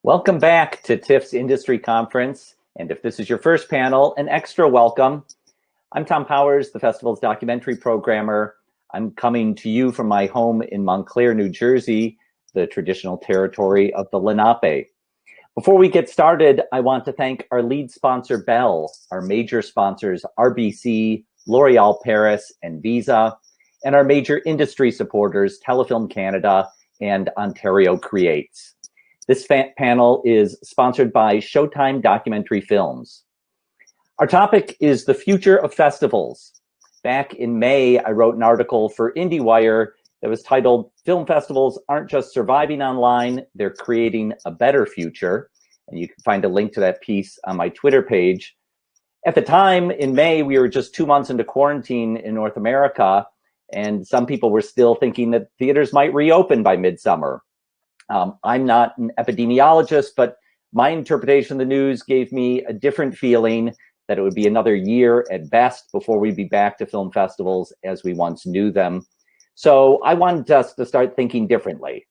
Welcome back to TIFF's Industry Conference. And if this is your first panel, an extra welcome. I'm Thom Powers, the festival's documentary programmer. I'm coming to you from my home in Montclair, New Jersey, the traditional territory of the Lenape. Before we get started, I want to thank our lead sponsor, Bell, our major sponsors, RBC, L'Oreal Paris, and Visa, and our major industry supporters, Telefilm Canada and Ontario Creates. This panel is sponsored by Showtime Documentary Films. Our topic is the future of festivals. Back in May, I wrote an article for IndieWire that was titled, "Film Festivals Aren't Just Surviving Online, They're Creating a Better Future." And you can find a link to that piece on my Twitter page. At the time, in May, we were just 2 months into quarantine in North America, and some people were still thinking that theaters might reopen by midsummer. I'm not an epidemiologist, but my interpretation of the news gave me a different feeling that it would be another year at best before we'd be back to film festivals as we once knew them. So I wanted us to start thinking differently.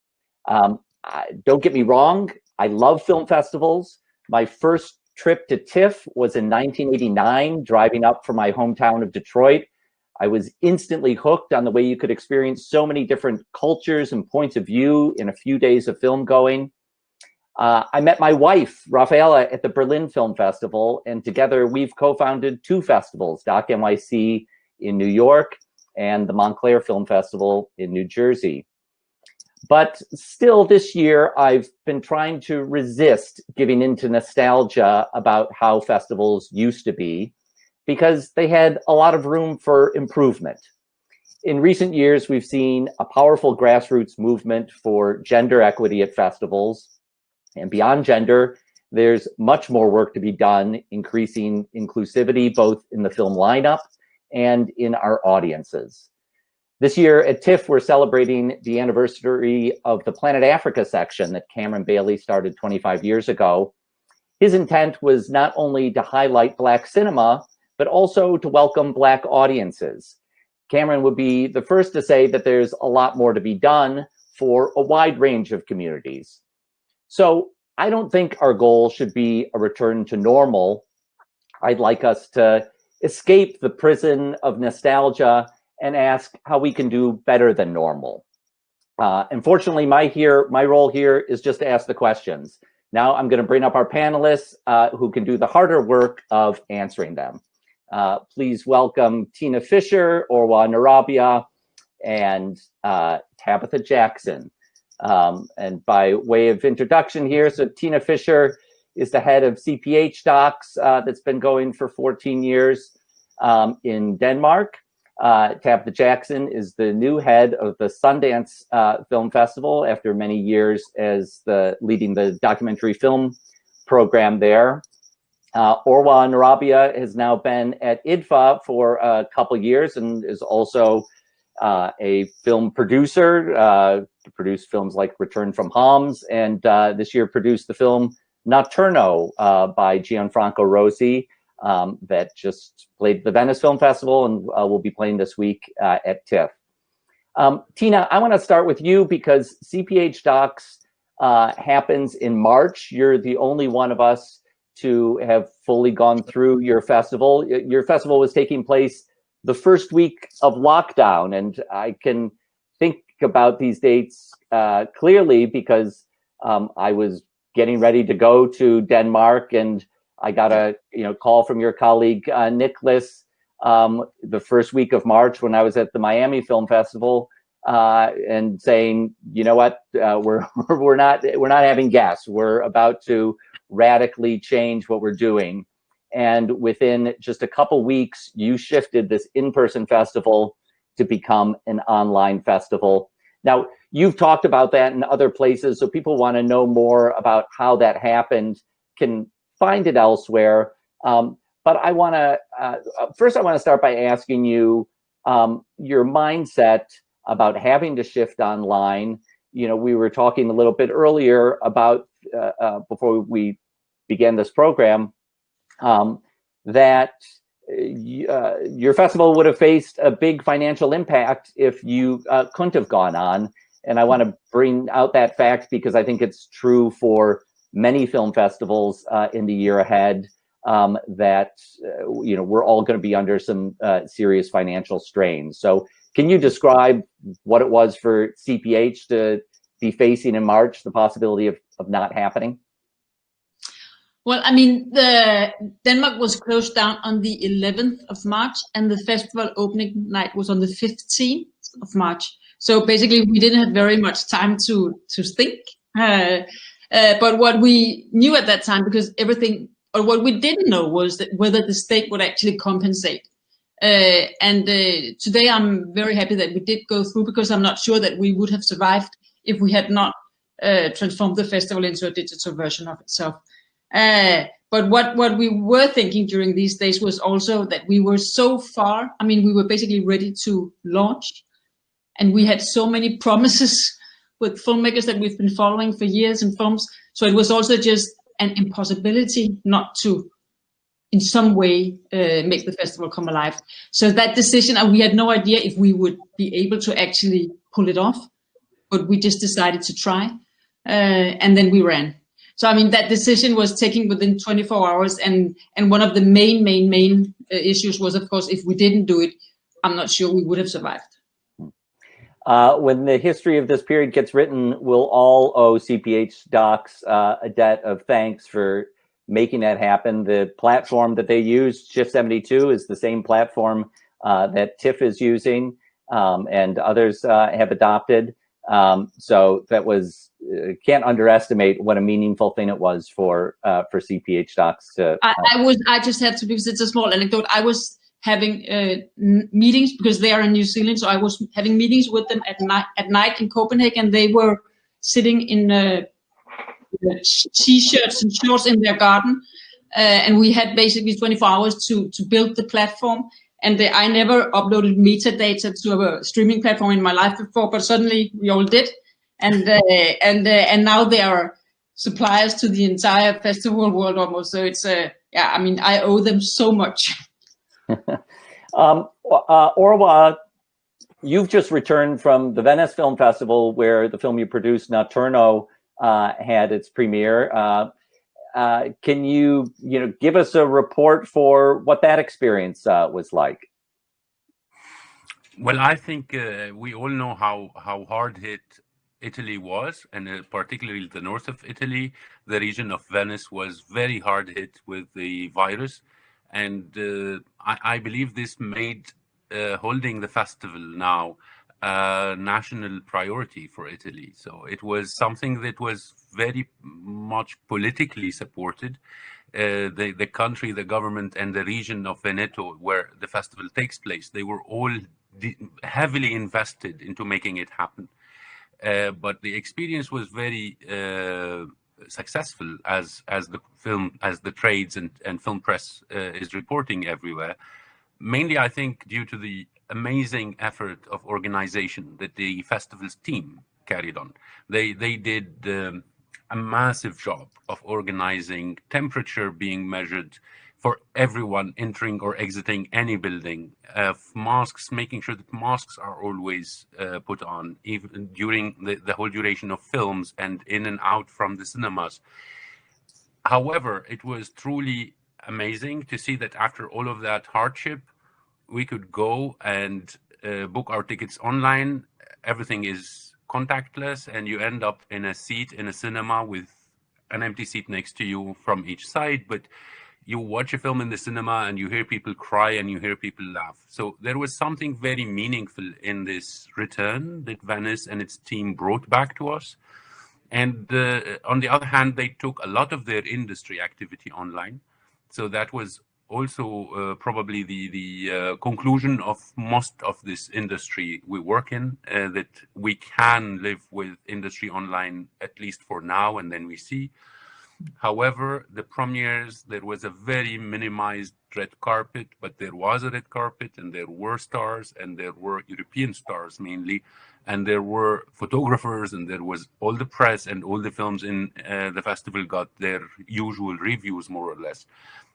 Don't get me wrong, I love film festivals. My first trip to TIFF was in 1989, driving up from my hometown of Detroit. I was instantly hooked on the way you could experience so many different cultures and points of view in a few days of film going. I met my wife, Rafaela, at the Berlin Film Festival, and together we've co-founded two festivals, Doc NYC in New York and the Montclair Film Festival in New Jersey. But still this year, I've been trying to resist giving into nostalgia about how festivals used to be, because they had a lot of room for improvement. In recent years, we've seen a powerful grassroots movement for gender equity at festivals. And beyond gender, there's much more work to be done increasing inclusivity both in the film lineup and in our audiences. This year at TIFF, we're celebrating the anniversary of the Planet Africa section that Cameron Bailey started 25 years ago. His intent was not only to highlight Black cinema, but also to welcome Black audiences. Cameron would be the first to say that there's a lot more to be done for a wide range of communities. So I don't think our goal should be a return to normal. I'd like us to escape the prison of nostalgia and ask how we can do better than normal. Unfortunately, my role here is just to ask the questions. Now I'm going to bring up our panelists who can do the harder work of answering them. Please welcome Tine Fischer, Orwa Nyrabia, and Tabitha Jackson. And by way of introduction here, so Tine Fischer is the head of TIFF Docs that's been going for 14 years in Denmark. Tabitha Jackson is the new head of the Sundance Film Festival after many years as leading the documentary film program there. Orwa Nyrabia has now been at IDFA for a couple years and is also a film producer, produced films like Return from Homs, and this year produced the film Notturno by Gianfranco Rosi that just played the Venice Film Festival and will be playing this week at TIFF. Tina, I want to start with you because TIFF Docs happens in March. You're the only one of us to have fully gone through your festival. Your festival was taking place the first week of lockdown, and I can think about these dates clearly because I was getting ready to go to Denmark, and I got a call from your colleague Nicholas the first week of March when I was at the Miami Film Festival, and saying, you know what, we're not having guests. We're about to radically change what we're doing. And within just a couple weeks, you shifted this in-person festival to become an online festival. Now, you've talked about that in other places, so people want to know more about how that happened, can find it elsewhere. But I want to, first I want to start by asking you your mindset about having to shift online. You know, we were talking a little bit earlier about, before we began this program, that your festival would have faced a big financial impact if you couldn't have gone on. And I want to bring out that fact because I think it's true for many film festivals in the year ahead, that we're all going to be under some serious financial strain. So can you describe what it was for CPH to be facing in March, the possibility of not happening? Well, I mean, Denmark was closed down on the 11th of March, and the festival opening night was on the 15th of March. So basically, we didn't have very much time to think. But what we knew at that time, because what we didn't know was that whether the state would actually compensate. Today I'm very happy that we did go through, because I'm not sure that we would have survived if we had not transformed the festival into a digital version of itself. But what we were thinking during these days was also that we were so far, I mean, we were basically ready to launch, and we had so many promises with filmmakers that we've been following for years in films. So it was also just an impossibility not to, in some way, make the festival come alive. So that decision, we had no idea if we would be able to actually pull it off, but we just decided to try, and then we ran. So, I mean, that decision was taken within 24 hours. And one of the main issues was, of course, if we didn't do it, I'm not sure we would have survived. When the history of this period gets written, we'll all owe CPH Docs a debt of thanks for making that happen. The platform that they used, Shift 72, is the same platform that TIFF is using, and others have adopted. So that was, can't underestimate what a meaningful thing it was for CPH Docs to. I just had to, because it's a small anecdote. I was having meetings, because they are in New Zealand, so I was having meetings with them at night in Copenhagen. They were sitting in t-shirts and shorts in their garden, and we had basically 24 hours to build the platform. And I never uploaded metadata to a streaming platform in my life before, but suddenly we all did. And now they are suppliers to the entire festival world almost. So it's yeah, I mean, I owe them so much. Orwa, you've just returned from the Venice Film Festival, where the film you produced, Notturno, had its premiere. Can you give us a report for what that experience was like? Well, I think we all know how hard hit Italy was, and particularly the north of Italy. The region of Venice was very hard hit with the virus, and I believe this made holding the festival now a national priority for Italy. So it was something that was very much politically supported. The country, the government, and the region of Veneto, where the festival takes place, they were all heavily invested into making it happen. But the experience was very successful, as the trades and film press is reporting everywhere. Mainly, I think, due to the amazing effort of organization that the festival's team carried on. They did a massive job of organizing temperature being measured for everyone entering or exiting any building, masks, making sure that masks are always put on, even during the whole duration of films and in and out from the cinemas. However, it was truly amazing to see that after all of that hardship, we could go and book our tickets online. Everything is contactless, and you end up in a seat in a cinema with an empty seat next to you from each side. But you watch a film in the cinema and you hear people cry and you hear people laugh. So there was something very meaningful in this return that Venice and its team brought back to us. And on the other hand, they took a lot of their industry activity online. So that was also probably the conclusion of most of this industry we work in, that we can live with industry online, at least for now, and then we see. However, the premieres, there was a very minimized red carpet, but there was a red carpet, and there were stars, and there were European stars mainly, and there were photographers, and there was all the press, and all the films in the festival got their usual reviews, more or less.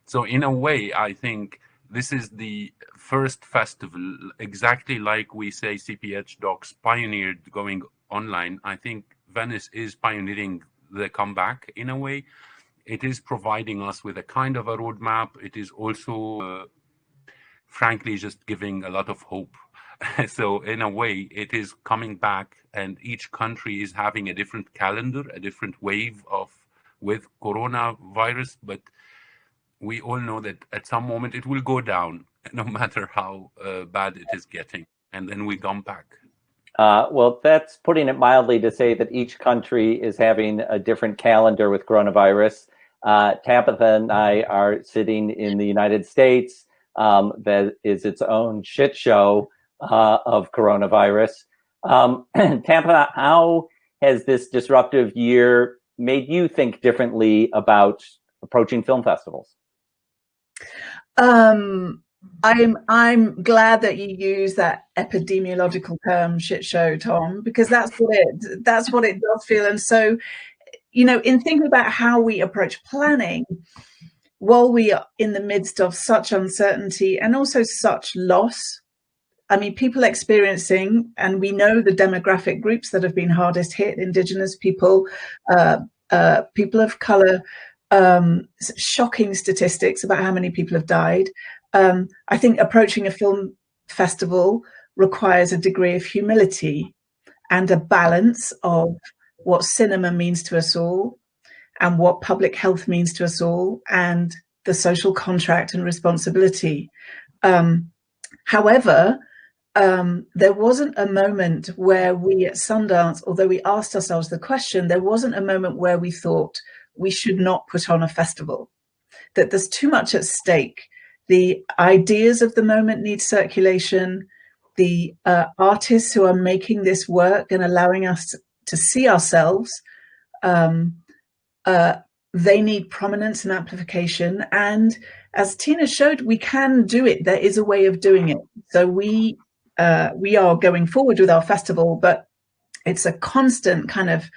So in a way, I think this is the first festival, exactly like we say CPH Docs pioneered going online. I think Venice is pioneering the comeback in a way. It is providing us with a kind of a roadmap. It is also, frankly, just giving a lot of hope. So in a way, it is coming back, and each country is having a different calendar, a different wave with coronavirus. But we all know that at some moment it will go down, no matter how bad it is getting, and then we come back. Well, that's putting it mildly to say that each country is having a different calendar with coronavirus. Tabitha and I are sitting in the United States. That is its own shit show of coronavirus. Tabitha, how has this disruptive year made you think differently about approaching film festivals? I'm glad that you use that epidemiological term shit show, Thom, because that's what it does feel. And so, you know, in thinking about how we approach planning, while we are in the midst of such uncertainty and also such loss, I mean, people experiencing, and we know the demographic groups that have been hardest hit: Indigenous people, people of color. Shocking statistics about how many people have died. I think approaching a film festival requires a degree of humility and a balance of what cinema means to us all and what public health means to us all, and the social contract and responsibility. However, there wasn't a moment where we at Sundance, although we asked ourselves the question, there wasn't a moment where we thought we should not put on a festival, that there's too much at stake. The ideas of the moment need circulation. The artists who are making this work and allowing us to see ourselves, they need prominence and amplification. And as Tina showed, we can do it. There is a way of doing it. So we are going forward with our festival, but it's a constant kind of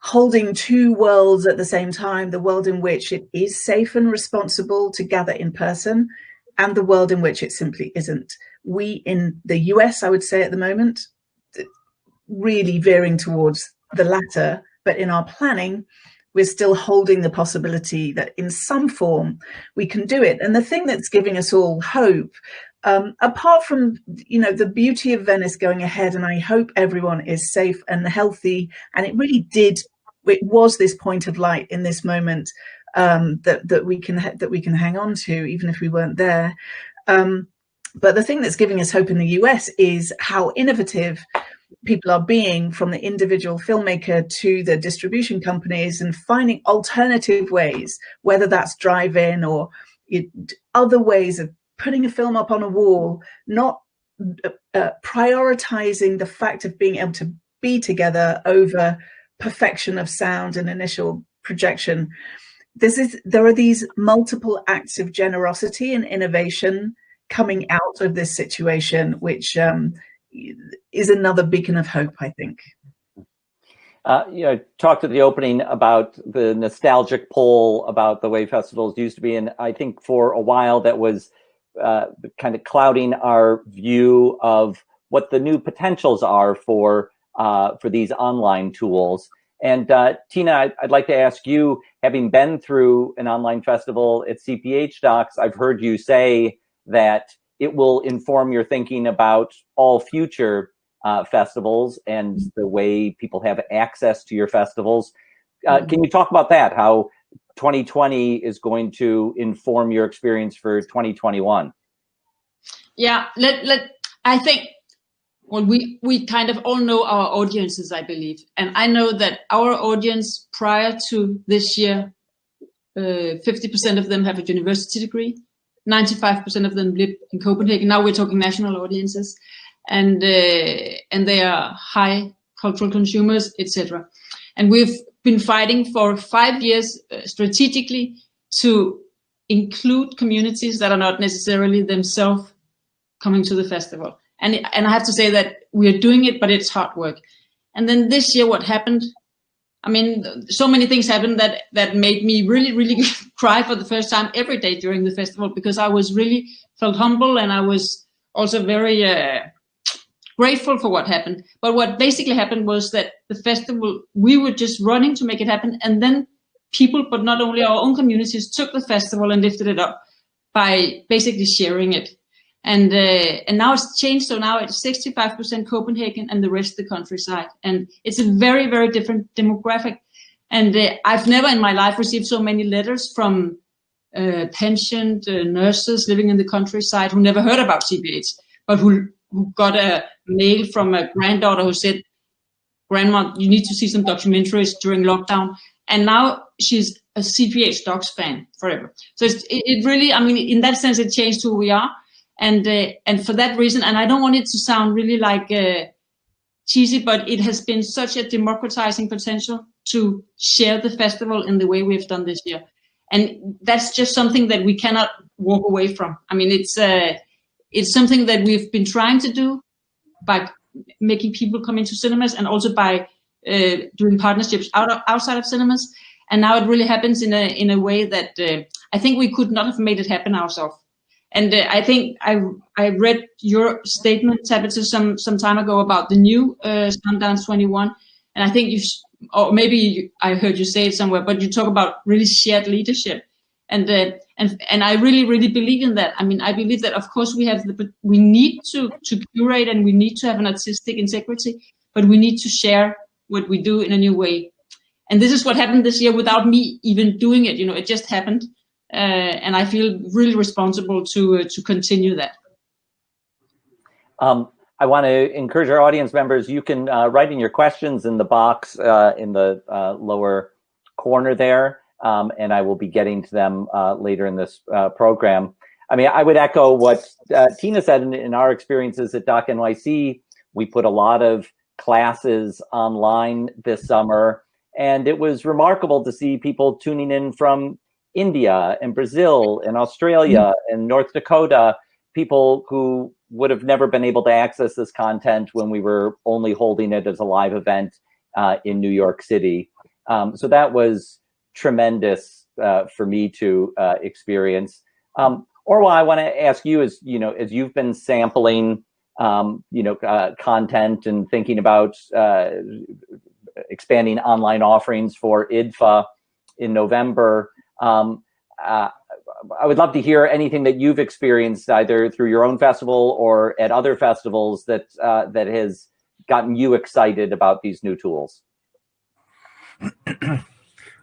holding two worlds at the same time: the world in which it is safe and responsible to gather in person, and the world in which it simply isn't. We in the US, I would say at the moment, really veering towards the latter, but in our planning, we're still holding the possibility that in some form we can do it. And the thing that's giving us all hope, apart from, you know, the beauty of Venice going ahead, and I hope everyone is safe and healthy, and it really it was this point of light in this moment that we can hang on to, even if we weren't there. But the thing that's giving us hope in the US is how innovative people are being, from the individual filmmaker to the distribution companies, and finding alternative ways, whether that's drive-in or other ways of putting a film up on a wall, not prioritizing the fact of being able to be together over perfection of sound and initial projection. There are these multiple acts of generosity and innovation coming out of this situation, which is another beacon of hope, I think. You know, talked at the opening about the nostalgic pull about the way festivals used to be, and I think for a while that was kind of clouding our view of what the new potentials are for these online tools. And Tina, I'd like to ask you, having been through an online festival at TIFF Docs, I've heard you say that it will inform your thinking about all future festivals and the way people have access to your festivals. Can you talk about that, how 2020 is going to inform your experience for 2021? Yeah, I think, well, we kind of all know our audiences, I believe. And I know that our audience prior to this year, 50% of them have a university degree, 95% of them live in Copenhagen. Now we're talking national audiences, and they are high cultural consumers, etc. And we've been fighting for 5 years strategically to include communities that are not necessarily themselves coming to the festival. And I have to say that we are doing it, but it's hard work. And then this year, what happened? I mean, so many things happened that made me really, really cry for the first time every day during the festival, because I was really felt humble, and I was also very grateful for what happened. But what basically happened was that the festival, we were just running to make it happen. And then people, but not only our own communities, took the festival and lifted it up by basically sharing it. And now it's changed. So now it's 65% Copenhagen and the rest the countryside. And it's a very, very different demographic. And I've never in my life received so many letters from pensioned nurses living in the countryside who never heard about CPH, but who got a mail from a granddaughter who said, "Grandma, you need to see some documentaries during lockdown." And now she's a CPH Docs fan forever. So it really, I mean, in that sense, it changed who we are. And for that reason, and I don't want it to sound really like cheesy, but it has been such a democratizing potential to share the festival in the way we've done this year. And that's just something that we cannot walk away from. I mean, it's something that we've been trying to do by making people come into cinemas, and also by doing partnerships outside of cinemas. And now it really happens in a way that I think we could not have made it happen ourselves. And I think I read your statement, Tabitha, some time ago about the new Sundance 21, and I think or maybe I heard you say it somewhere, but you talk about really shared leadership, and I really, really believe in that. I mean, I believe that of course we need to curate, and we need to have an artistic integrity, but we need to share what we do in a new way. And this is what happened this year without me even doing it. You know, it just happened. And I feel really responsible to continue that. I want to encourage our audience members, you can write in your questions in the box in the lower corner there, and I will be getting to them later in this program. I mean, I would echo what Tina said. In our experiences at Doc NYC, we put a lot of classes online this summer, and it was remarkable to see people tuning in from India and Brazil and Australia and North Dakota, people who would have never been able to access this content when we were only holding it as a live event in New York City. So that was tremendous for me to experience. Orwa, I want to ask you, as you've been sampling, content and thinking about expanding online offerings for IDFA in November. I would love to hear anything that you've experienced either through your own festival or at other festivals that has gotten you excited about these new tools.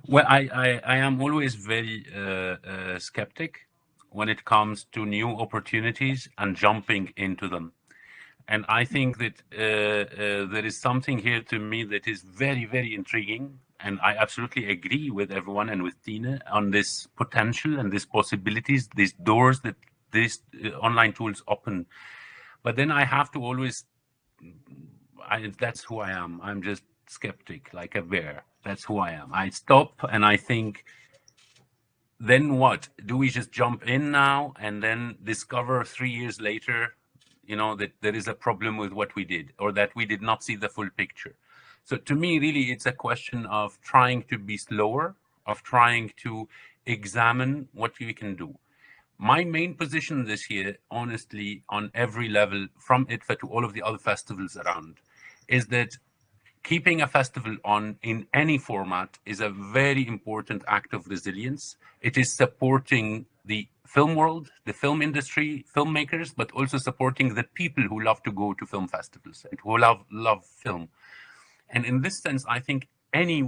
Well, I am always very skeptic when it comes to new opportunities and jumping into them. And I think that there is something here to me that is very, very intriguing. And I absolutely agree with everyone and with Tina on this potential and these possibilities, these doors that these online tools open. But then I have to always, that's who I am. I'm just skeptic, like a bear. That's who I am. I stop and I think, then what? Do we just jump in now and then discover 3 years later, that there is a problem with what we did, or that we did not see the full picture? So to me, really, it's a question of trying to be slower, of trying to examine what we can do. My main position this year, honestly, on every level, from IDFA to all of the other festivals around, is that keeping a festival on in any format is a very important act of resilience. It is supporting the film world, the film industry, filmmakers, but also supporting the people who love to go to film festivals and who love film. And in this sense, I think any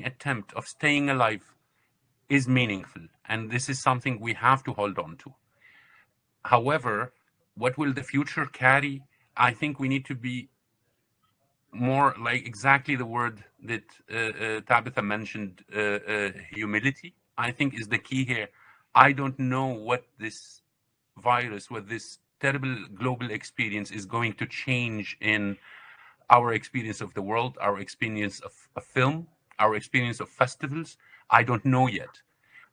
attempt of staying alive is meaningful. And this is something we have to hold on to. However, what will the future carry? I think we need to be more like exactly the word that Tabitha mentioned, humility, I think is the key here. I don't know what this virus, what this terrible global experience is going to change in our experience of the world, our experience of film, our experience of festivals. I don't know yet.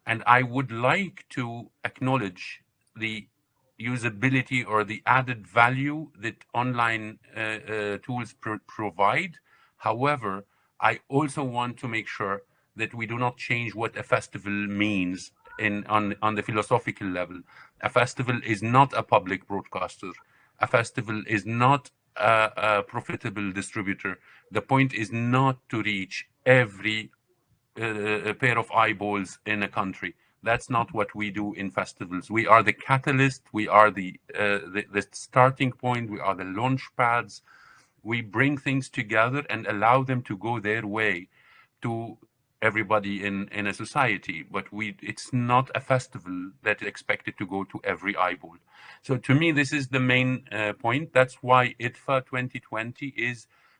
And I would like to acknowledge the usability or the added value that online tools provide. However, I also want to make sure that we do not change what a festival means on the philosophical level. A festival is not a public broadcaster. A festival is not a profitable distributor. The point is not to reach every pair of eyeballs in a country. That's not what we do in festivals. We are the catalyst. We are the starting point. We are the launch pads. We bring things together and allow them to go their way to everybody in a society. But it's not a festival that is expected to go to every eyeball. So to me, this is the main point. That's why IDFA 2020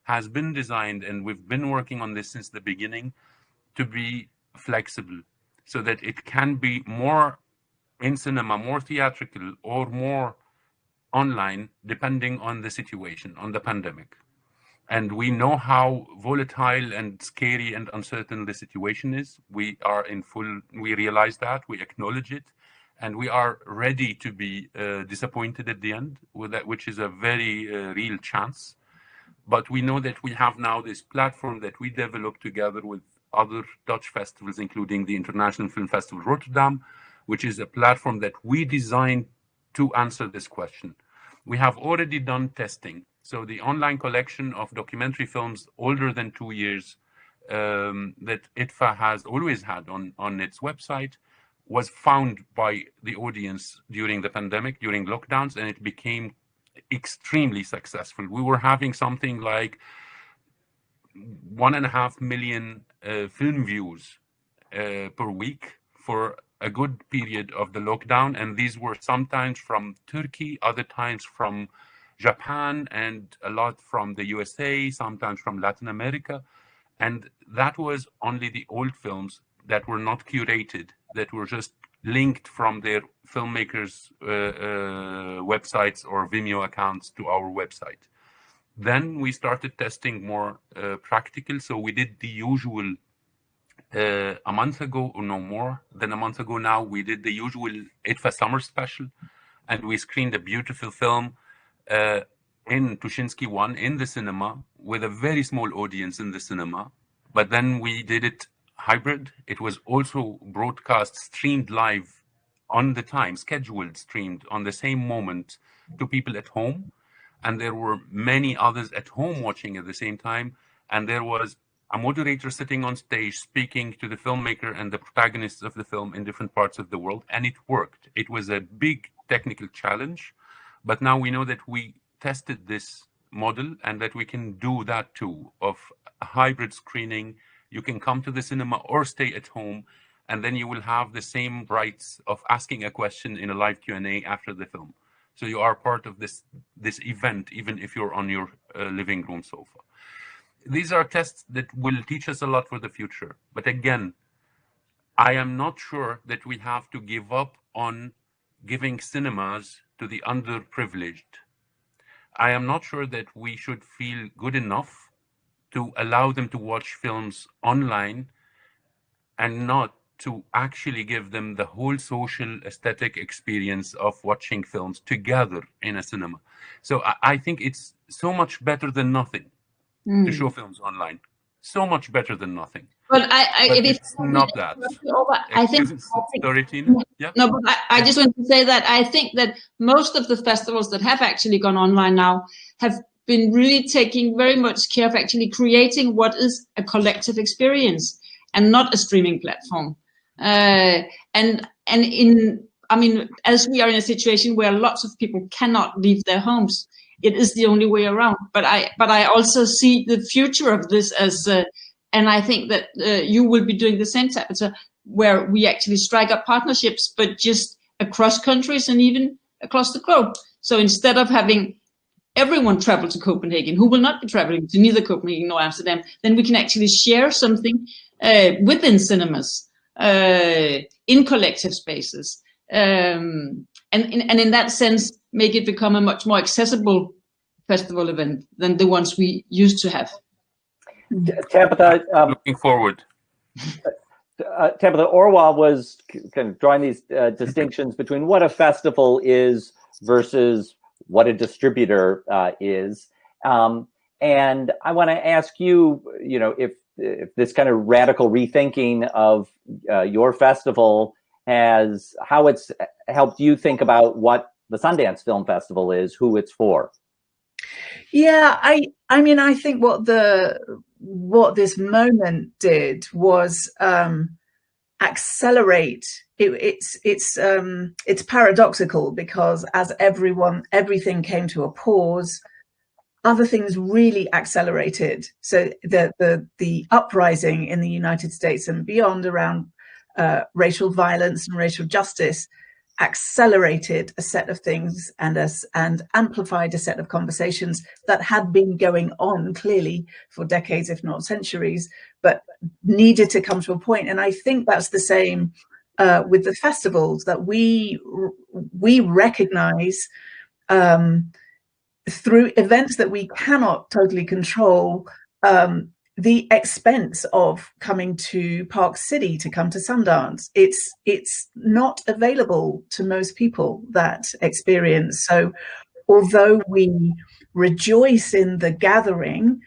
has been designed, and we've been working on this since the beginning, to be flexible, so that it can be more in cinema, more theatrical, or more online, depending on the situation, on the pandemic. And we know how volatile and scary and uncertain the situation is. We realize that, we acknowledge it, and we are ready to be disappointed at the end with that, which is a very real chance. But we know that we have now this platform that we developed together with other Dutch festivals, including the International Film Festival Rotterdam, which is a platform that we designed to answer this question. We have already done testing. So the online collection of documentary films older than 2 years that IDFA has always had on its website was found by the audience during the pandemic, during lockdowns, and it became extremely successful. We were having something like 1.5 million film views per week for a good period of the lockdown, and these were sometimes from Turkey, other times from Japan, and a lot from the USA, sometimes from Latin America. And that was only the old films that were not curated, that were just linked from their filmmakers' websites or Vimeo accounts to our website. Then we started testing more practical. So we did the usual a month ago, or no more than a month ago now, we did the usual IDFA summer special, and we screened a beautiful film in Tuschinski 1 in the cinema with a very small audience in the cinema. But then we did it hybrid. It was also broadcast, streamed live on the time, scheduled, streamed on the same moment to people at home. And there were many others at home watching at the same time. And there was a moderator sitting on stage speaking to the filmmaker and the protagonists of the film in different parts of the world. And it worked. It was a big technical challenge. But now we know that we tested this model and that we can do that too, of a hybrid screening. You can come to the cinema or stay at home, and then you will have the same rights of asking a question in a live Q&A after the film. So you are part of this event, even if you're on your living room sofa. These are tests that will teach us a lot for the future. But again, I am not sure that we have to give up on giving cinemas to the underprivileged. I am not sure that we should feel good enough to allow them to watch films online and not to actually give them the whole social aesthetic experience of watching films together in a cinema. So I think it's so much better than nothing to show films online. So much better than nothing. But it's not that. I think. Sorry, Tina. Yeah. No, but I just want to say that I think that most of the festivals that have actually gone online now have been really taking very much care of actually creating what is a collective experience and not a streaming platform. As we are in a situation where lots of people cannot leave their homes, it is the only way around. But I also see the future of this as, and I think that you will be doing the same, Tabitha, where we actually strike up partnerships, but just across countries and even across the globe. So instead of having everyone travel to Copenhagen, who will not be traveling to neither Copenhagen nor Amsterdam, then we can actually share something within cinemas, in collective spaces, and in that sense, make it become a much more accessible festival event than the ones we used to have. Tabitha, looking forward. Tabitha, Orwa was kind of drawing these distinctions between what a festival is versus what a distributor is. And I want to ask you, if this kind of radical rethinking of your festival how it's helped you think about what the Sundance Film Festival is, who it's for. Yeah, I mean, I think what this moment did was accelerate. It's paradoxical, because as everything came to a pause, other things really accelerated. So the uprising in the United States and beyond around racial violence and racial justice accelerated a set of things and amplified a set of conversations that had been going on clearly for decades, if not centuries, but needed to come to a point. And I think that's the same with the festivals, that we recognize through events that we cannot totally control, the expense of coming to Park City to come to Sundance. It's not available to most people, that experience. So although we rejoice in the gathering,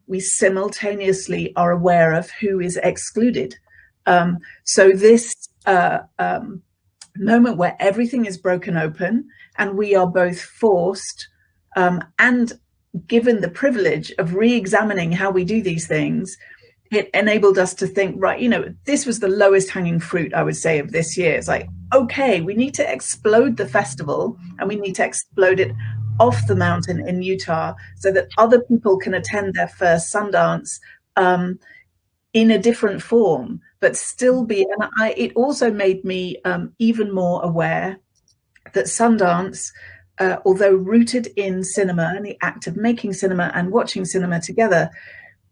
we simultaneously are aware of who is excluded. So this moment where everything is broken open and we are both forced and given the privilege of re-examining how we do these things, it enabled us to think, right, you know, this was the lowest hanging fruit, I would say, of this year. It's like, okay, we need to explode the festival, and we need to explode it off the mountain in Utah so that other people can attend their first Sundance in a different form, but still be. And it also made me even more aware that Sundance, although rooted in cinema and the act of making cinema and watching cinema together,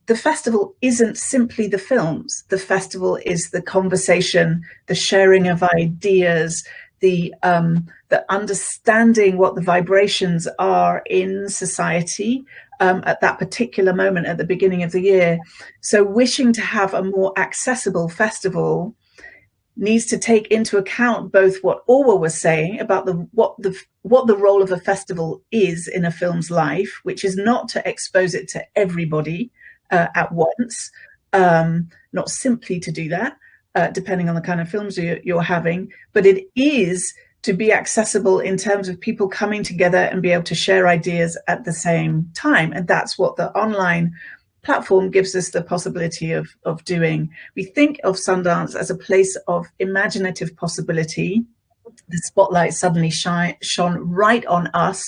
the festival isn't simply the films. The festival is the conversation, the sharing of ideas, the understanding what the vibrations are in society at that particular moment at the beginning of the year. So wishing to have a more accessible festival needs to take into account both what Orwa was saying about what the role of a festival is in a film's life, which is not to expose it to everybody at once, not simply to do that, depending on the kind of films you're having, but it is to be accessible in terms of people coming together and be able to share ideas at the same time. And that's what the online platform gives us the possibility of doing. We think of Sundance as a place of imaginative possibility. The spotlight suddenly shone right on us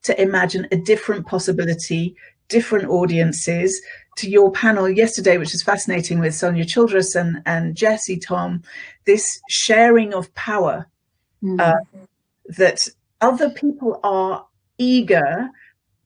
to imagine a different possibility, different audiences. To your panel yesterday, which is fascinating, with Sonia Childress and Jessie, Thom, this sharing of power, that other people are eager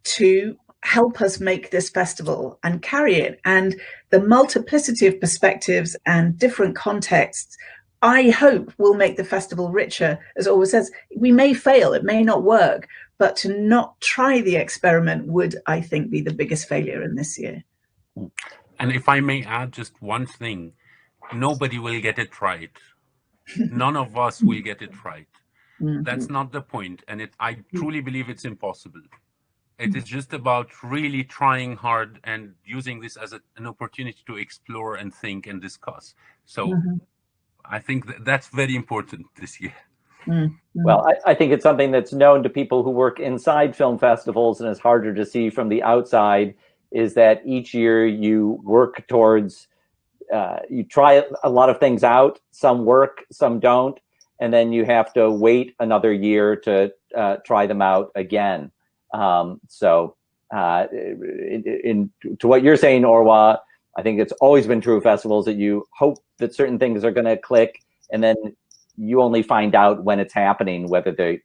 to help us make this festival and carry it. And the multiplicity of perspectives and different contexts, I hope, will make the festival richer. As Orwa says, we may fail, it may not work, but to not try the experiment would, I think, be the biggest failure in this year. And if I may add just one thing, nobody will get it right. None of us will get it right. That's not the point. And I truly believe it's impossible. It is just about really trying hard and using this as an opportunity to explore and think and discuss. So I think that's very important this year. Well, I think it's something that's known to people who work inside film festivals and is harder to see from the outside, is that each year you work towards, you try a lot of things out, some work, some don't, and then you have to wait another year to try them out again. To what you're saying, Orwa, I think it's always been true of festivals that you hope that certain things are going to click, and then you only find out when it's happening whether they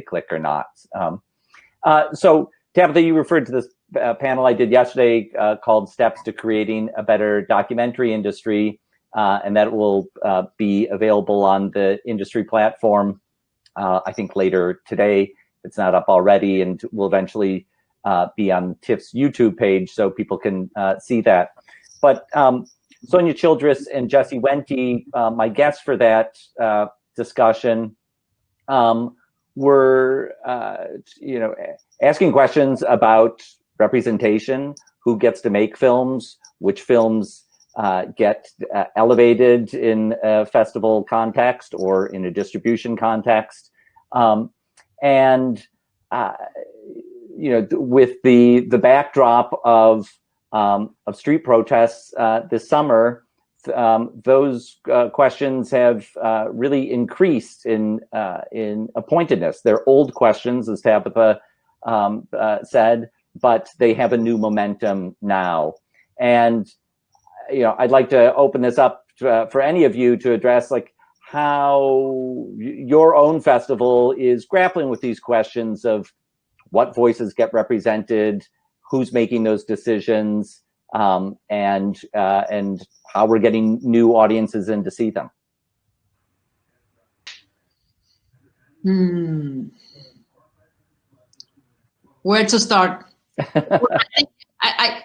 click or not. So Tabitha, you referred to this panel I did yesterday called Steps to Creating a Better Documentary Industry, and that will be available on the industry platform, I think later today. It's not up already, and will eventually be on TIFF's YouTube page so people can see that. But Sonia Childress and Jessie Wente, my guests for that discussion, were asking questions about representation, who gets to make films, which films get elevated in a festival context or in a distribution context. And with the backdrop of street protests this summer, those questions have really increased in appointedness. They're old questions, as Tabitha said, but they have a new momentum now. And I'd like to open this up for any of you to address how your own festival is grappling with these questions of what voices get represented, who's making those decisions, and how we're getting new audiences in to see them. Where to start? Well,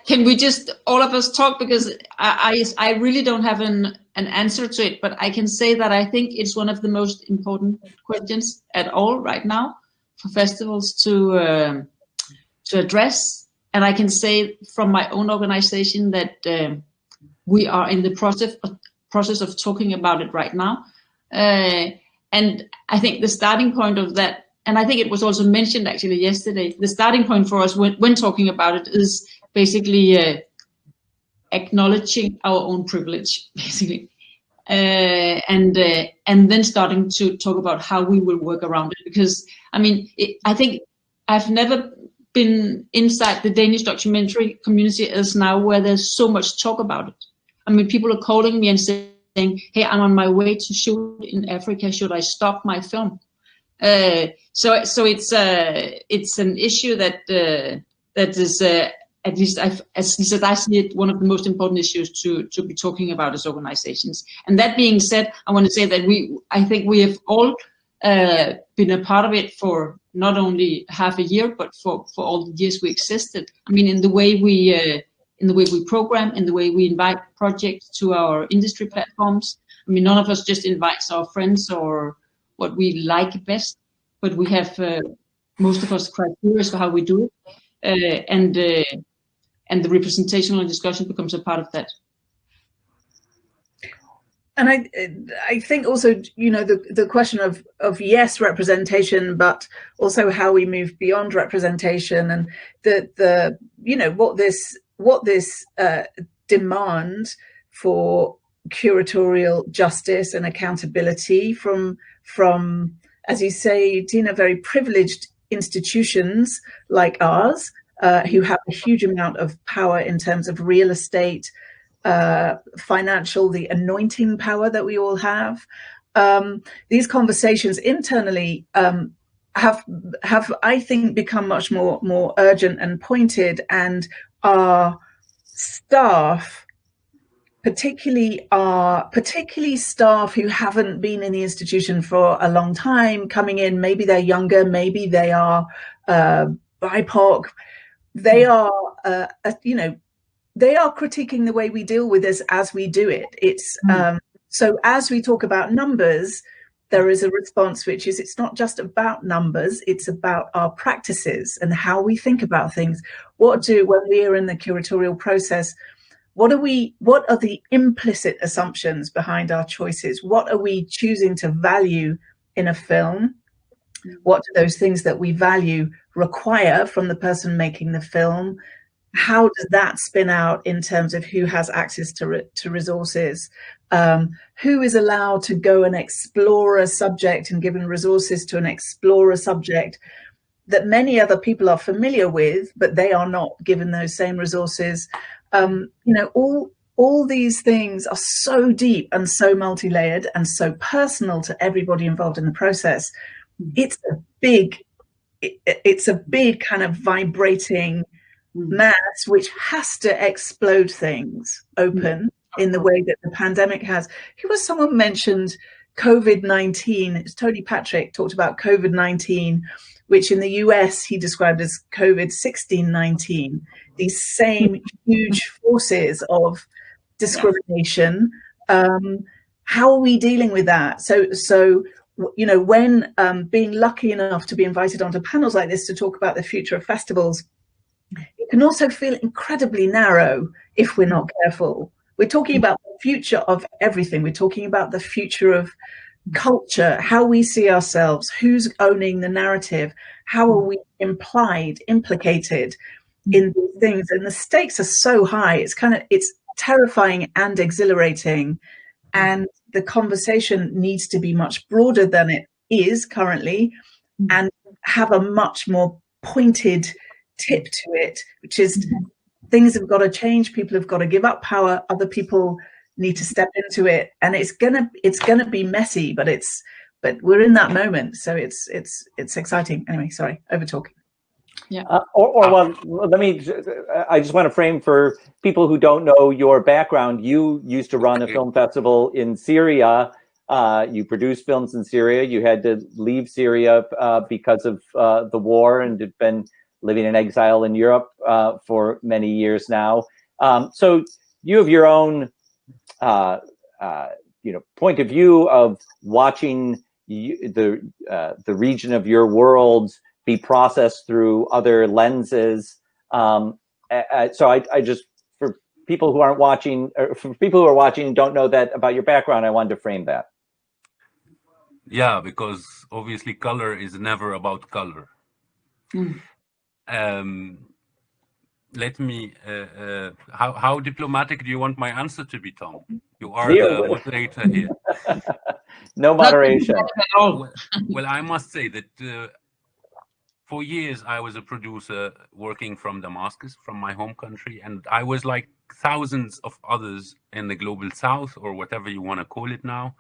can we just all of us talk, because I really don't have an answer to it, but I can say that I think it's one of the most important questions at all right now for festivals to address. And I can say from my own organization that we are in the process of talking about it right now. And I think the starting point of that, and I think it was also mentioned actually yesterday, the starting point for us when talking about it is basically acknowledging our own privilege, basically. And then starting to talk about how we will work around it. Because, I mean, I think I've never been inside the Danish documentary community as now, where there's so much talk about it. I mean, people are calling me and saying, hey, I'm on my way to shoot in Africa. Should I stop my film? So it's an issue that is at least as I see it, one of the most important issues to be talking about as organizations. And that being said, I want to say that I think we have all been a part of it for not only half a year, but for all the years we existed. I mean, in the way we program, in the way we invite projects to our industry platforms. I mean, none of us just invites our friends or what we like best, but we have most of us criteria for how we do it, and the representational discussion becomes a part of that. And I think also, the question of yes, representation, but also how we move beyond representation, and what this demand for curatorial justice and accountability from, as you say, Tina, very privileged institutions like ours, who have a huge amount of power in terms of real estate, financial, the anointing power that we all have. These conversations internally have I think become much more urgent and pointed, and our staff, particularly staff who haven't been in the institution for a long time, coming in, maybe they're younger, maybe they are BIPOC, they are they are critiquing the way we deal with this as we do it. It's so as we talk about numbers, there is a response, which is it's not just about numbers, it's about our practices and how we think about things. When we are in the curatorial process, what are the implicit assumptions behind our choices? What are we choosing to value in a film? What do those things that we value require from the person making the film? How does that spin out in terms of who has access to resources? Who is allowed to go and explore a subject and given resources to explore a subject that many other people are familiar with, but they are not given those same resources? All these things are so deep and so multi-layered and so personal to everybody involved in the process. It's a big kind of vibrating mass which has to explode things open in the way that the pandemic has. Someone mentioned COVID-19. It's Tony Patrick talked about COVID-19, which in the US he described as COVID-16-19. These same huge forces of discrimination. How are we dealing with that? So when being lucky enough to be invited onto panels like this to talk about the future of festivals, it can also feel incredibly narrow if we're not careful. We're talking about the future of everything. We're talking about the future of culture, how we see ourselves, who's owning the narrative, how are we implicated in these things. And the stakes are so high. It's terrifying and exhilarating. And the conversation needs to be much broader than it is currently, and have a much more pointed tip to it, which is things have got to change. People have got to give up power. Other people need to step into it, and it's gonna be messy, but we're in that moment, so it's exciting. Anyway, sorry, over talking. Yeah. Well, I just want to frame for people who don't know your background. You used to run a film festival in Syria. You produced films in Syria. You had to leave Syria because of the war, and had been living in exile in Europe for many years now. So you have your own point of view of watching the region of your world be processed through other lenses. So I just, for people who aren't watching, or for people who are watching and don't know that about your background, I wanted to frame that. Yeah, because obviously color is never about color. Let me, how diplomatic do you want my answer to be, Tom? You are the moderator here. No moderation. Well, I must say that for years I was a producer working from Damascus, from my home country, and I was like thousands of others in the global south, or whatever you want to call it now,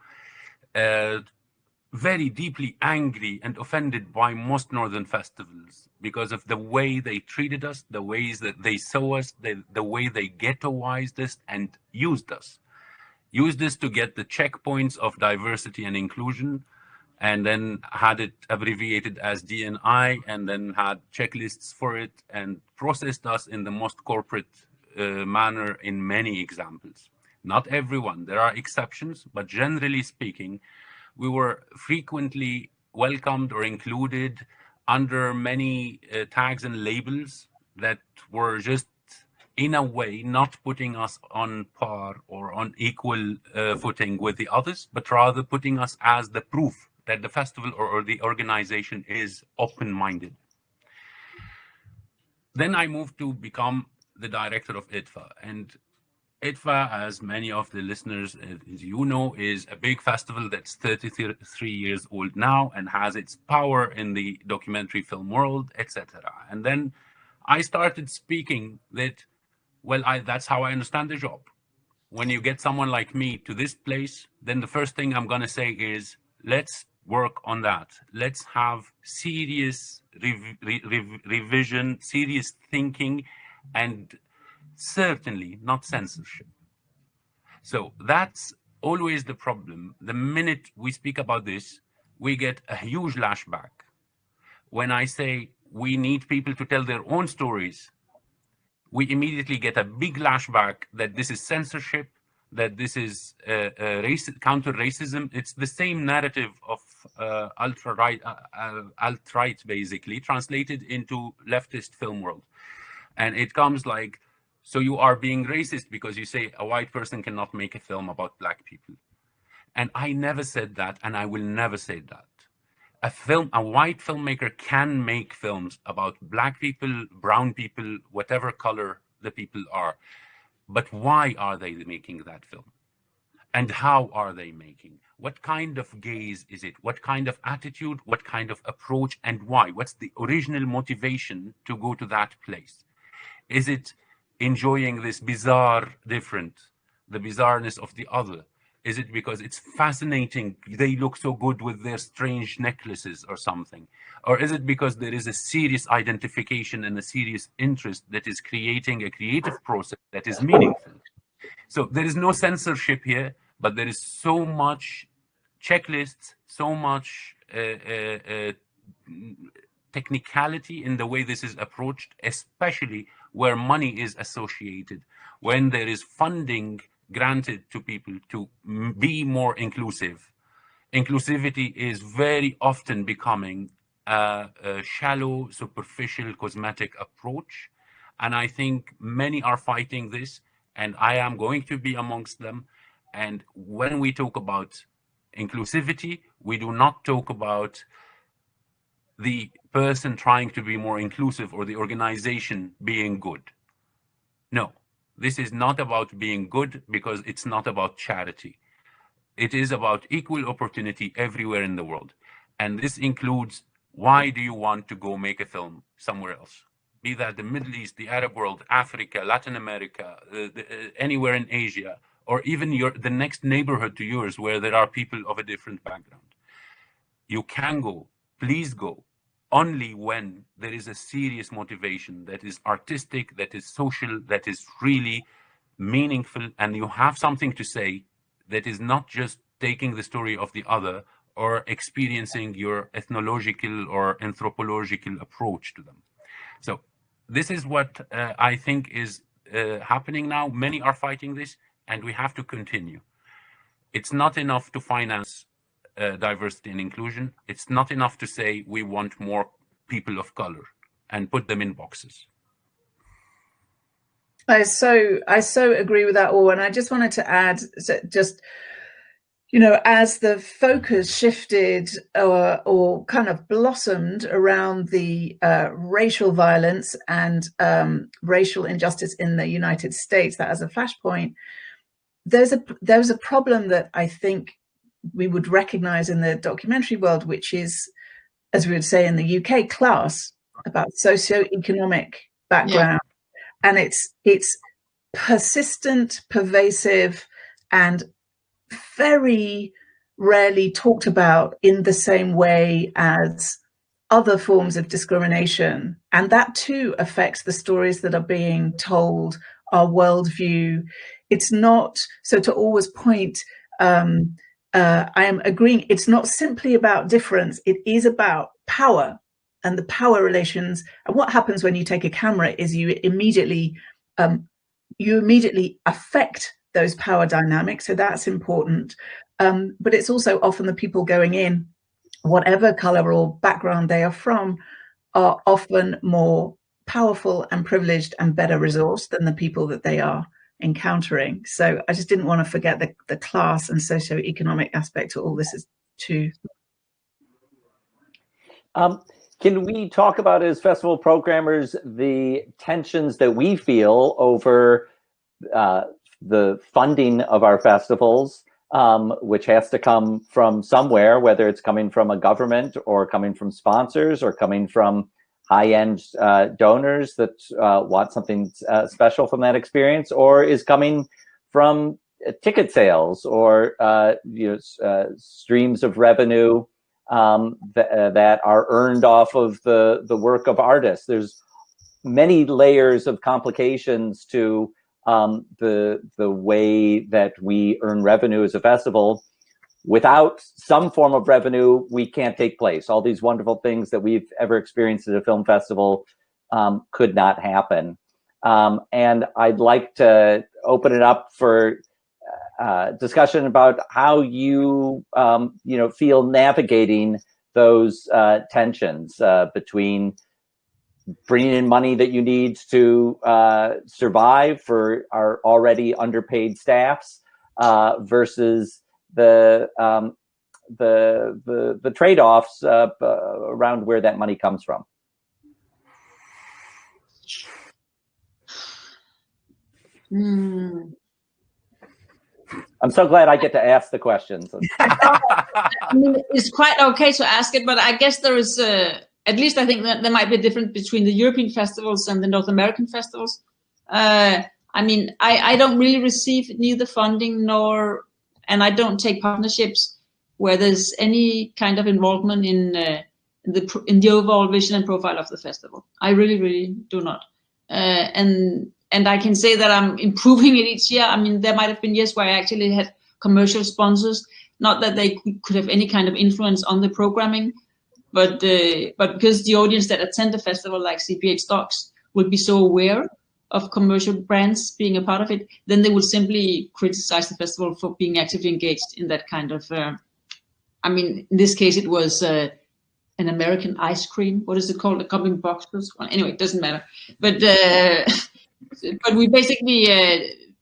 very deeply angry and offended by most northern festivals because of the way they treated us, the ways that they saw us, the way they ghettoized us and used us. Used this to get the checkpoints of diversity and inclusion, and then had it abbreviated as D&I, and then had checklists for it, and processed us in the most corporate manner in many examples. Not everyone, there are exceptions, but generally speaking, we were frequently welcomed or included under many tags and labels that were just, in a way, not putting us on par or on equal footing with the others, but rather putting us as the proof that the festival or the organization is open-minded. Then I moved to become the director of IDFA, and IDFA, as many of the listeners, as you know, is a big festival that's 33 years old now and has its power in the documentary film world, etc. And then I started speaking that, well, that's how I understand the job. When you get someone like me to this place, then the first thing I'm going to say is, let's work on that. Let's have serious revision, serious thinking, and certainly not censorship. So that's always the problem. The minute we speak about this, we get a huge lashback. When I say we need people to tell their own stories, we immediately get a big lashback that this is censorship, that this is counter-racism. It's the same narrative of alt-right, basically, translated into leftist film world. And it comes like, so you are being racist because you say a white person cannot make a film about black people. And I never said that, and I will never say that. A white filmmaker can make films about black people, brown people, whatever color the people are. But why are they making that film? And how are they making? What kind of gaze is it? What kind of attitude? What kind of approach? And why? What's the original motivation to go to that place? Is it enjoying this bizarre different, the bizarreness of the other? Is it because it's fascinating, they look so good with their strange necklaces or something? Or is it because there is a serious identification and a serious interest that is creating a creative process that is meaningful? So there is no censorship here, but there is so much checklists, so much technicality in the way this is approached, especially where money is associated, when there is funding granted to people to be more inclusive. Inclusivity is very often becoming a shallow, superficial, cosmetic approach. And I think many are fighting this, and I am going to be amongst them. And when we talk about inclusivity, we do not talk about the person trying to be more inclusive or the organization being good. No, this is not about being good, because it's not about charity. It is about equal opportunity everywhere in the world. And this includes, why do you want to go make a film somewhere else? Be that the Middle East, the Arab world, Africa, Latin America, anywhere in Asia, or even the next neighborhood to yours where there are people of a different background. You can go, please go, only when there is a serious motivation that is artistic, that is social, that is really meaningful, and you have something to say that is not just taking the story of the other or experiencing your ethnological or anthropological approach to them. So this is what I think is happening now. Many are fighting this, and we have to continue. It's not enough to finance diversity and inclusion. It's not enough to say we want more people of color and put them in boxes. I so agree with that all, and I just wanted to add, just, you know, as the focus shifted or kind of blossomed around the racial violence and racial injustice in the United States, that as a flashpoint, there's a problem that I think we would recognize in the documentary world, which is, as we would say in the UK, class, about socioeconomic background. Yeah. And it's persistent, pervasive, and very rarely talked about in the same way as other forms of discrimination. And that too affects the stories that are being told, our worldview. It's not, so to always point, I am agreeing, it's not simply about difference, it is about power and the power relations. And what happens when you take a camera is you immediately affect those power dynamics. So that's important. But it's also often the people going in, whatever color or background they are from, are often more powerful and privileged and better resourced than the people that they are encountering. So I just didn't want to forget the class and socioeconomic aspect to all this is too. Can we talk about, as festival programmers, the tensions that we feel over the funding of our festivals, which has to come from somewhere, whether it's coming from a government or coming from sponsors or coming from high-end donors that want something special from that experience, or is coming from ticket sales or streams of revenue that are earned off of the work of artists. There's many layers of complications to the way that we earn revenue as a festival. Without some form of revenue, we can't take place. All these wonderful things that we've ever experienced at a film festival could not happen. And I'd like to open it up for discussion about how you feel navigating those tensions between bringing in money that you need to survive for our already underpaid staffs versus the trade-offs around where that money comes from. I'm so glad I get to ask the questions. I mean, it's quite okay to ask it, but I guess there is, at least I think that there might be a difference between the European festivals and the North American festivals. I mean, I don't really receive neither funding and I don't take partnerships where there's any kind of involvement in the overall vision and profile of the festival. I really, really do not. And I can say that I'm improving it each year. I mean, there might have been years where I actually had commercial sponsors, not that they could have any kind of influence on the programming, but because the audience that attend the festival, like TIFF Docs, would be so aware of commercial brands being a part of it, then they would simply criticize the festival for being actively engaged in that kind of, I mean, in this case, it was an American ice cream. What is it called? A cup in boxes? Well, anyway, it doesn't matter. But we basically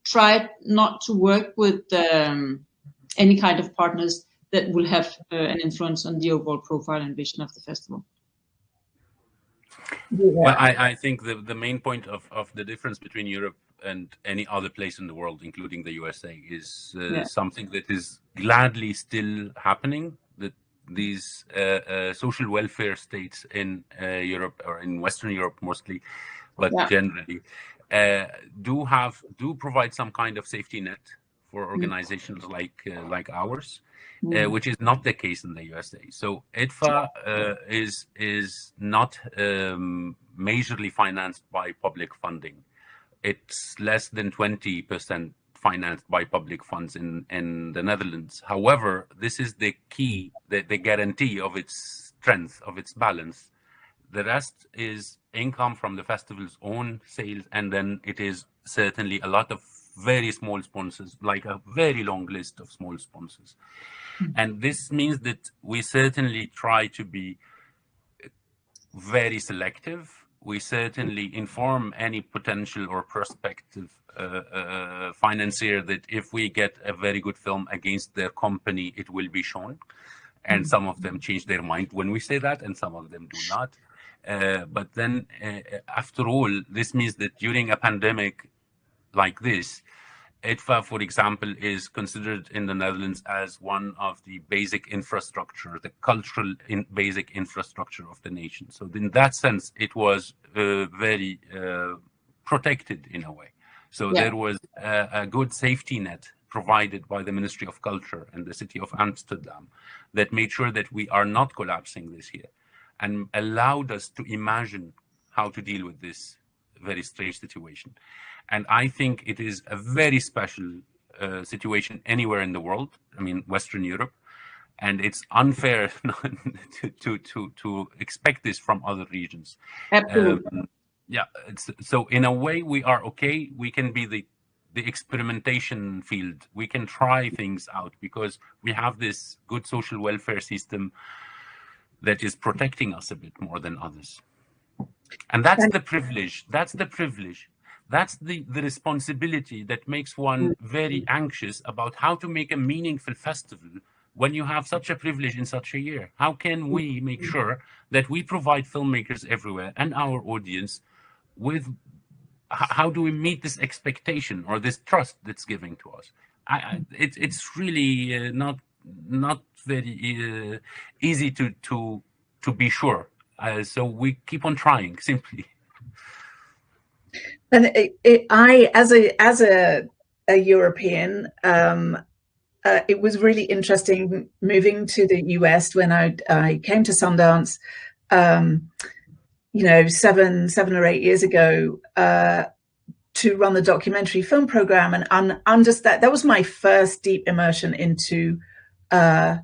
tried not to work with any kind of partners that will have an influence on the overall profile and vision of the festival. Well, I think the main point of the difference between Europe and any other place in the world, including the USA, is something that is gladly still happening, that these social welfare states in Europe, or in Western Europe mostly, but generally, do provide some kind of safety net for organizations like ours. Which is not the case in the USA. So IDFA is not majorly financed by public funding. It's less than 20% financed by public funds in the Netherlands. However, this is the key, the guarantee of its strength, of its balance. The rest is income from the festival's own sales, and then it is certainly a lot of very small sponsors, like a very long list of small sponsors. And this means that we certainly try to be very selective. We certainly inform any potential or prospective financier that if we get a very good film against their company, it will be shown. And some of them change their mind when we say that, and some of them do not. But then, after all, this means that during a pandemic like this, IDFA, for example, is considered in the Netherlands as one of the basic infrastructure, the cultural basic infrastructure of the nation. So in that sense, it was very protected in a way. So there was a good safety net provided by the Ministry of Culture and the city of Amsterdam that made sure that we are not collapsing this year, and allowed us to imagine how to deal with this very strange situation. And I think it is a very special situation anywhere in the world. I mean, Western Europe, and it's unfair to expect this from other regions. Absolutely. So in a way, we are okay. We can be the experimentation field. We can try things out because we have this good social welfare system that is protecting us a bit more than others. And that's the privilege. That's the privilege. That's the responsibility that makes one very anxious about how to make a meaningful festival when you have such a privilege in such a year. How can we make sure that we provide filmmakers everywhere and our audience with, how do we meet this expectation or this trust that's given to us? It's really not very easy to be sure. So we keep on trying, simply. And I, as a European, it was really interesting moving to the US when I came to Sundance, you know, seven or 8 years ago, to run the documentary film program, and understand that was my first deep immersion into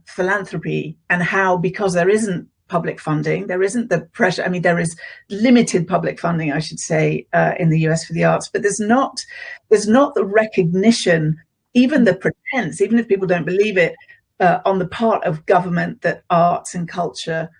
philanthropy, and how, because there isn't public funding, there isn't the pressure. I mean, there is limited public funding, I should say, in the US for the arts, but there's not the recognition, even the pretense, even if people don't believe it, on the part of government that arts and culture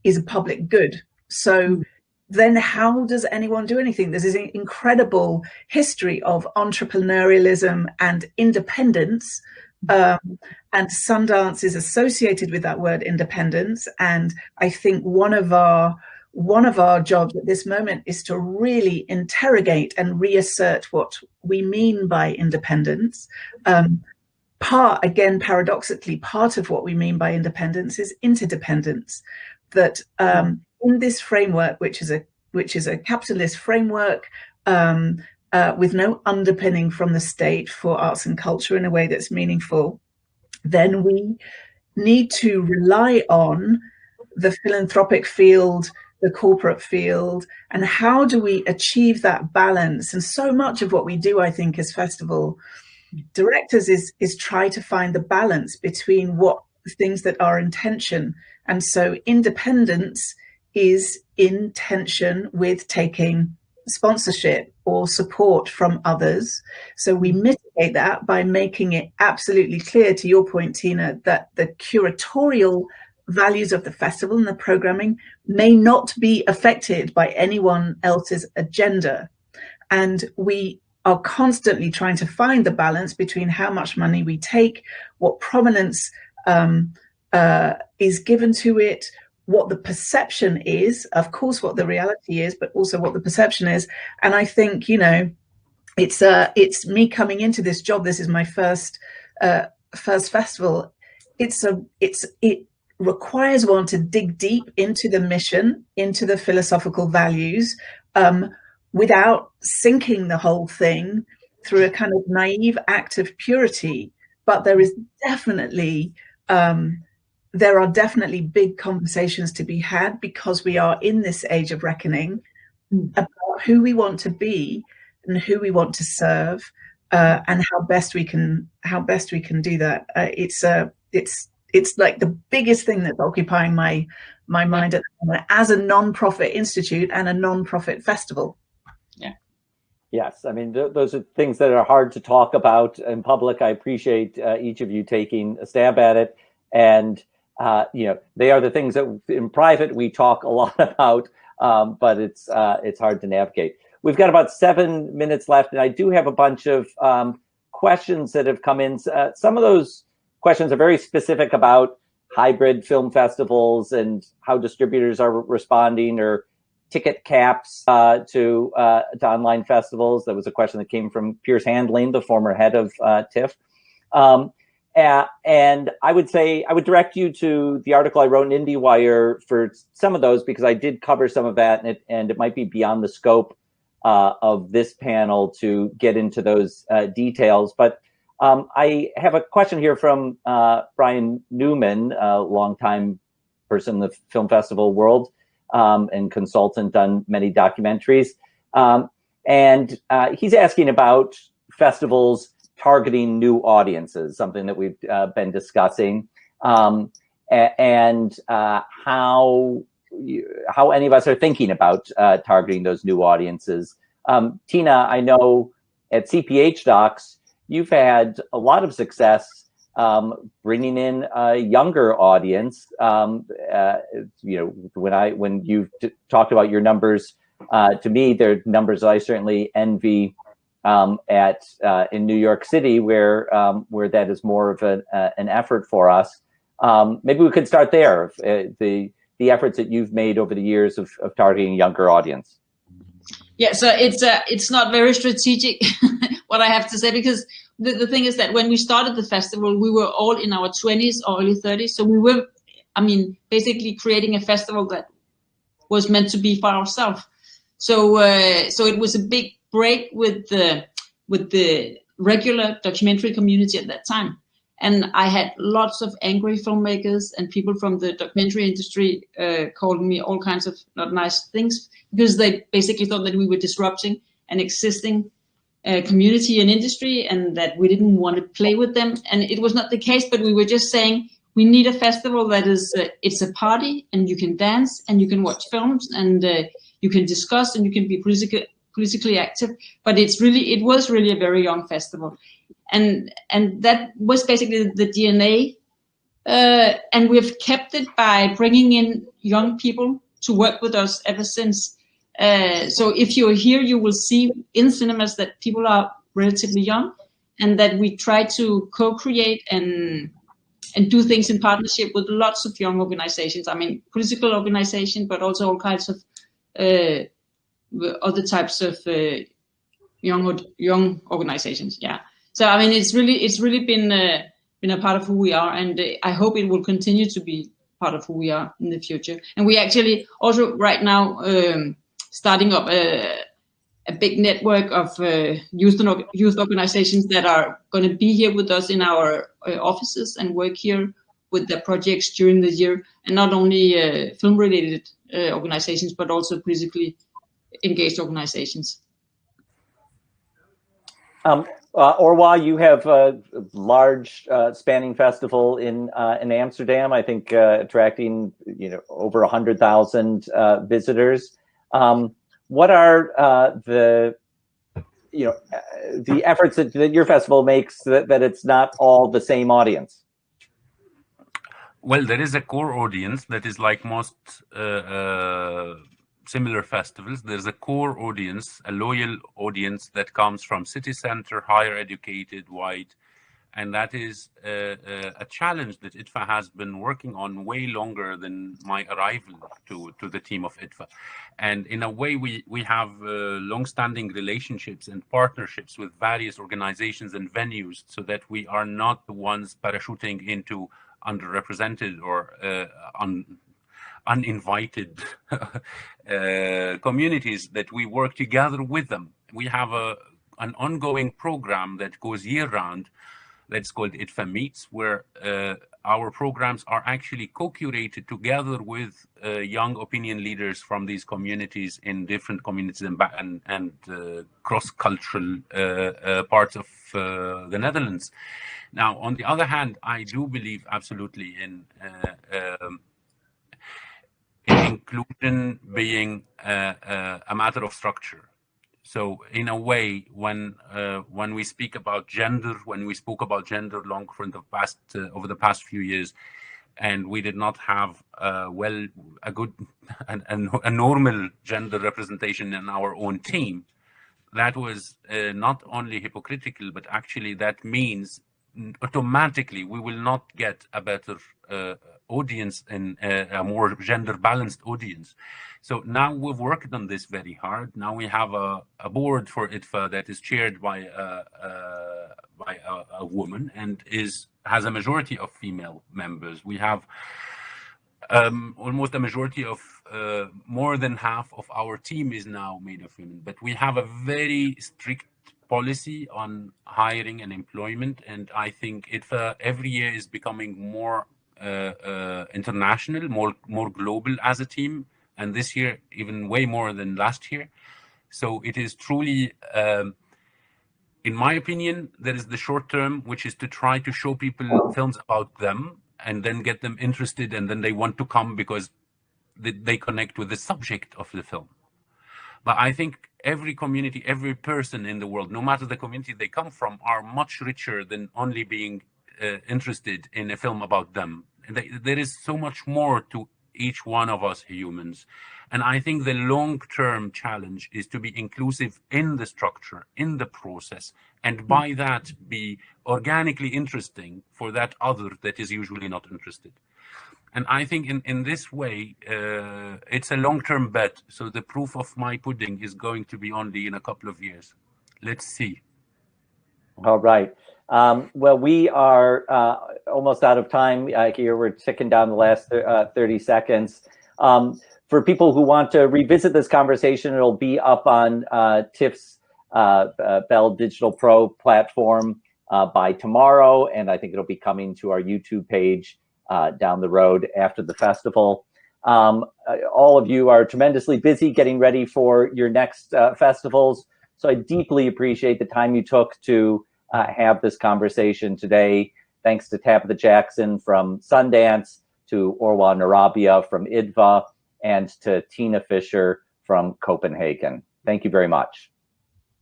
is a public good. So then how does anyone do anything? There's this incredible history of entrepreneurialism and independence. And Sundance is associated with that word independence. And I think one of our jobs at this moment is to really interrogate and reassert what we mean by independence. Again, paradoxically, part of what we mean by independence is interdependence. That in this framework, which is a capitalist framework, with no underpinning from the state for arts and culture in a way that's meaningful, then we need to rely on the philanthropic field, the corporate field, and how do we achieve that balance? And so much of what we do, I think, as festival directors is try to find the balance between what things that are in tension. And so independence is in tension with taking sponsorship or support from others. So we mitigate that by making it absolutely clear, to your point, Tina, that the curatorial values of the festival and the programming may not be affected by anyone else's agenda. And we are constantly trying to find the balance between how much money we take, what prominence is given to it, what the perception is, of course, what the reality is, but also what the perception is. And I think, you know, it's me coming into this job. This is my first festival. It requires one to dig deep into the mission, into the philosophical values, without sinking the whole thing through a kind of naive act of purity. But there is definitely there are definitely big conversations to be had, because we are in this age of reckoning about who we want to be and who we want to serve, and how best we can do that. It's like the biggest thing that's occupying my mind at the moment as a non-profit institute and a non-profit festival. Yeah. Yes, I mean, those are things that are hard to talk about in public. I appreciate each of you taking a stab at it. And, you know, they are the things that in private we talk a lot about, but it's hard to navigate. We've got about 7 minutes left, and I do have a bunch of questions that have come in. Some of those questions are very specific about hybrid film festivals and how distributors are responding, or ticket caps to online festivals. That was a question that came from Piers Handling, the former head of TIFF. And I would say, I would direct you to the article I wrote in IndieWire for some of those, because I did cover some of that, and it might be beyond the scope of this panel to get into those details. But I have a question here from Brian Newman, a longtime person in the film festival world, and consultant on many documentaries. And he's asking about festivals targeting new audiences, something that we've been discussing, and how any of us are thinking about targeting those new audiences. Tina, I know at CPH Docs, you've had a lot of success bringing in a younger audience. You know, when you talked about your numbers, to me, they're numbers that I certainly envy in New York City, where that is more of an effort for us. Maybe we could start there. The efforts that you've made over the years of targeting a younger audience. Yeah, so it's not very strategic, what I have to say, because the thing is that when we started the festival, we were all in our 20s or early 30s. So we were, I mean, basically creating a festival that was meant to be for ourselves. So it was a big break with the regular documentary community at that time. And I had lots of angry filmmakers and people from the documentary industry calling me all kinds of not nice things, because they basically thought that we were disrupting an existing community and industry, and that we didn't want to play with them. And it was not the case, but we were just saying, we need a festival that is, it's a party, and you can dance, and you can watch films, and you can discuss, and you can be politically active. But it was really a very young festival. And that was basically the DNA, and we've kept it by bringing in young people to work with us ever since. So if you're here, you will see in cinemas that people are relatively young, and that we try to co-create and do things in partnership with lots of young organizations. I mean, political organizations, but also all kinds of other types of young organizations. Yeah. So I mean, it's really been a part of who we are, and I hope it will continue to be part of who we are in the future. And we actually also right now starting up a big network of youth organizations that are going to be here with us in our offices and work here with their projects during the year, and not only film-related organizations, but also politically engaged organizations. Orwa, you have a large spanning festival in Amsterdam, I think attracting over 100,000 visitors. What are the efforts that your festival makes that it's not all the same audience? Well, there is a core audience that is like most similar festivals, there's a core audience, a loyal audience that comes from city center, higher educated, white, and that is a challenge that IDFA has been working on way longer than my arrival to the team of IDFA. And in a way, we have long-standing relationships and partnerships with various organizations and venues, so that we are not the ones parachuting into underrepresented or uninvited communities, that we work together with them. We have an ongoing program that goes year-round that's called IDFA Meets, where our programs are actually co-curated together with young opinion leaders from these communities in different communities and cross-cultural parts of the Netherlands. Now, on the other hand, I do believe absolutely in inclusion being a matter of structure. So in a way, when we speak about gender, when we spoke about gender long from the past over the past few years, and we did not have a normal gender representation in our own team, that was not only hypocritical, but actually that means automatically we will not get a better audience and a more gender balanced audience. So now we've worked on this very hard. Now we have a board for IDFA that is chaired by a woman and has a majority of female members. We have almost a majority of more than half of our team is now made of women, but we have a very strict policy on hiring and employment, and I think IDFA every year is becoming more international, more global as a team, and this year even way more than last year. So it is truly, in my opinion, there is the short term, which is to try to show people films about them and then get them interested, and then they want to come because they connect with the subject of the film. But I think every community, every person in the world, no matter the community they come from, are much richer than only being interested in a film about them. There is so much more to each one of us humans. And I think the long-term challenge is to be inclusive in the structure, in the process, and by that be organically interesting for that other that is usually not interested. And I think in this way, it's a long-term bet. So the proof of my pudding is going to be only in a couple of years. Let's see. All right. Well, we are almost out of time here. We're ticking down the last 30 seconds. For people who want to revisit this conversation, it'll be up on TIFF's Bell Digital Pro platform by tomorrow, and I think it'll be coming to our YouTube page down the road after the festival. All of you are tremendously busy getting ready for your next festivals, so I deeply appreciate the time you took to have this conversation today. Thanks to Tabitha Jackson from Sundance, to Orwa Nyrabia from IDFA, and to Tine Fischer from Copenhagen. Thank you very much.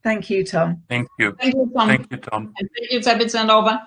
Thank you, Thom. Thank you. Thank you, Thom. Thank you, Thom. And thank you, Tabitha and Orwa.